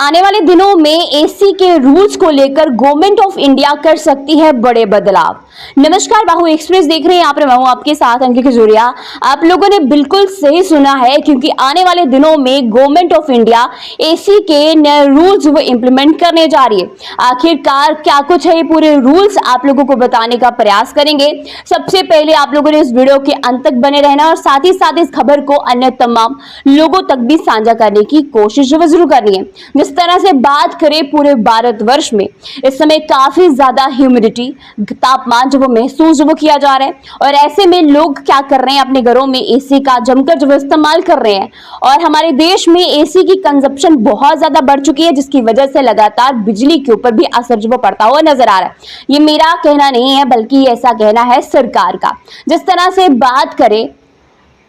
आने वाले दिनों में एसी के रूल्स को लेकर गवर्नमेंट ऑफ इंडिया कर सकती है बड़े बदलाव। नमस्कार, बाहु एक्सप्रेस देख रहे हैं आप, मैं हूं आपके साथ अंकित खजूरिया। आप लोगों ने बिल्कुल सही सुना है, क्योंकि आने वाले दिनों में गवर्नमेंट ऑफ इंडिया एसी के नए रूल्स वो इंप्लीमेंट करने जा रही है। आखिरकार क्या कुछ है ये पूरे रूल्स, आप लोगों को बताने का प्रयास करेंगे। सबसे पहले आप लोगों ने इस वीडियो के अंत तक बने रहना और साथ ही साथ इस खबर को अन्य तमाम लोगों तक भी साझा करने की कोशिश जरूर करनी है। जिस तरह से बात करें पूरे भारतवर्ष में इस समय काफी ज्यादा ह्यूमिडिटी, तापमान जो वो महसूस जो वो किया जा रहा है, और ऐसे में लोग क्या कर रहे हैं, अपने घरों में एसी का जमकर जो इस्तेमाल कर रहे हैं। और हमारे देश में एसी की कंजप्शन बहुत ज्यादा बढ़ चुकी है, जिसकी वजह से लगातार बिजली के ऊपर भी असर जो वो पड़ता हुआ नजर आ रहा है। ये मेरा कहना नहीं है, बल्कि ऐसा कहना है सरकार का। जिस तरह से बात करें,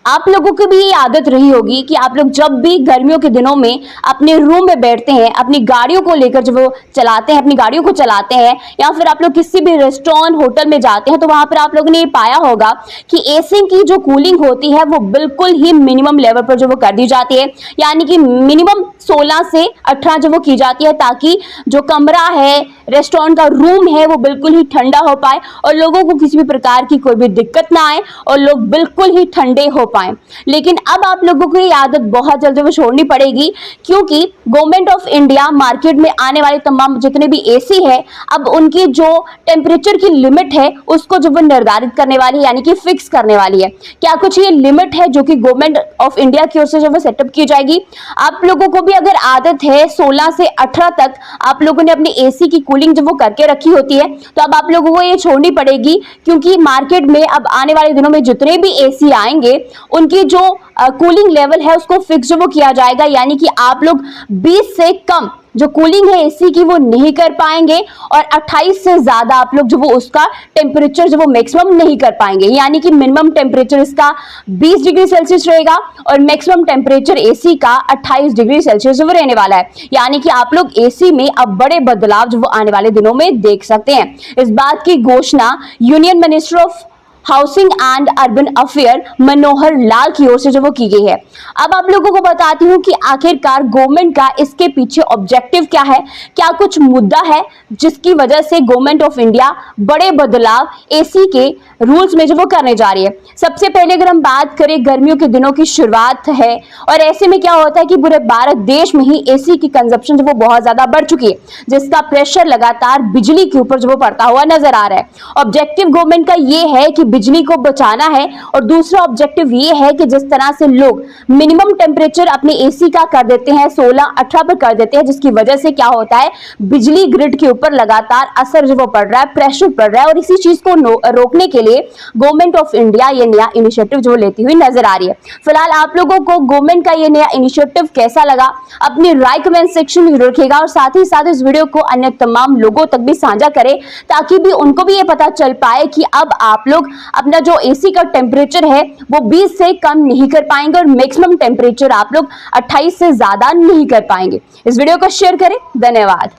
आप लोगों को भी ये आदत रही होगी कि आप लोग जब भी गर्मियों के दिनों में अपने रूम में बैठते हैं, अपनी गाड़ियों को लेकर जो वो चलाते हैं, अपनी गाड़ियों को चलाते हैं, या फिर आप लोग किसी भी रेस्टोरेंट होटल में जाते हैं, तो वहां पर आप लोगों ने ये पाया होगा कि एसी की जो कूलिंग होती है वो बिल्कुल ही मिनिमम लेवल पर जो वो कर दी जाती है, यानी कि मिनिमम 16 से 18 जो वो की जाती है, ताकि जो कमरा है, रेस्टोरेंट का रूम है, वो बिल्कुल ही ठंडा हो पाए और लोगों को किसी भी प्रकार की कोई भी दिक्कत ना आए और लोग बिल्कुल ही ठंडे हो पाए। लेकिन अब आप लोगों को ये आदत बहुत जल्द वो छोड़नी पड़ेगी, क्योंकि गवर्नमेंट ऑफ इंडिया मार्केट में आने वाले तमाम जितने भी एसी है, अब उनकी जो टेम्परेचर की लिमिट है उसको जो वो निर्धारित करने वाली है, यानी कि फिक्स करने वाली है। क्या कुछ ये लिमिट है जो कि गवर्नमेंट ऑफ इंडिया की ओर से जो वो सेटअप की जाएगी। आप लोगों को भी अगर आदत है 16 से 18 तक आप लोगों ने अपनी एसी की कूलिंग जो वो करके रखी होती है, तो अब आप लोगों को ये छोड़नी पड़ेगी, क्योंकि मार्केट में अब आने वाले दिनों में जितने भी एसी आएंगे उनकी जो कूलिंग लेवल है उसको फिक्स जो वो किया जाएगा, यानी कि आप लोग 20 से कम जो कूलिंग है एसी की वो नहीं कर पाएंगे और 28 से ज्यादा आप लोग जो वो उसका टेम्परेचर जो वो मैक्सिमम नहीं कर पाएंगे। यानी कि मिनिमम टेम्परेचर इसका 20 डिग्री सेल्सियस रहेगा और मैक्सिमम टेम्परेचर एसी का 28 डिग्री सेल्सियस जो वो रहने वाला है। यानी कि आप लोग एसी में अब बड़े बदलाव जो वो आने वाले दिनों में देख सकते हैं। इस बात की घोषणा union minister of housing and urban affair Manohar Lal की ओर से जो वो की गई है। अब आप लोगों को बताती हूँ कि आखिरकार गवर्नमेंट का इसके पीछे ऑब्जेक्टिव क्या है, क्या कुछ मुद्दा है जिसकी वजह से गवर्नमेंट ऑफ इंडिया बड़े बदलाव एसी के रूल्स में जो वो करने जा रही है। सबसे पहले अगर हम बात करें, गर्मियों के दिनों की शुरुआत है और ऐसे में क्या होता है कि पूरे भारत देश में ही एसी की कंजप्शन जो वो बहुत ज्यादा बढ़ चुकी है, जिसका प्रेशर लगातार बिजली के ऊपर जो वो पड़ता हुआ नजर आ रहा है। ऑब्जेक्टिव गवर्नमेंट का ये है कि बिजली को बचाना है, और दूसरा ऑब्जेक्टिव ये है कि जिस तरह से लोग मिनिमम टेम्परेचर अपने एसी का कर देते हैं 16-18 पर कर देते हैं, जिसकी वजह से क्या होता है, बिजली ग्रिड के ऊपर लगातार असर जो वो पड़ रहा है, प्रेशर पड़ रहा है। और इसी चीज को रोकने के लिए गवर्नमेंट ऑफ इंडिया ये नया इनिशिएटिव जो लेती हुई नजर आ रही है। फिलहाल आप लोगों को गवर्नमेंट का ये नया इनिशिएटिव कैसा लगा, अपनी राय कमेंट सेक्शन में रखिएगा और साथ ही साथ इस वीडियो को अन्य तमाम लोगों तक भी साझा करें, ताकि भी उनको भी ये पता चल पाए कि अब आप लोग अपना जो एसी का टेम्परेचर है वो 20 से कम नहीं कर पाएंगे और मैक्सिमम टेम्परेचर आप लोग 28 से ज्यादा नहीं कर पाएंगे। इस वीडियो को शेयर करें। धन्यवाद।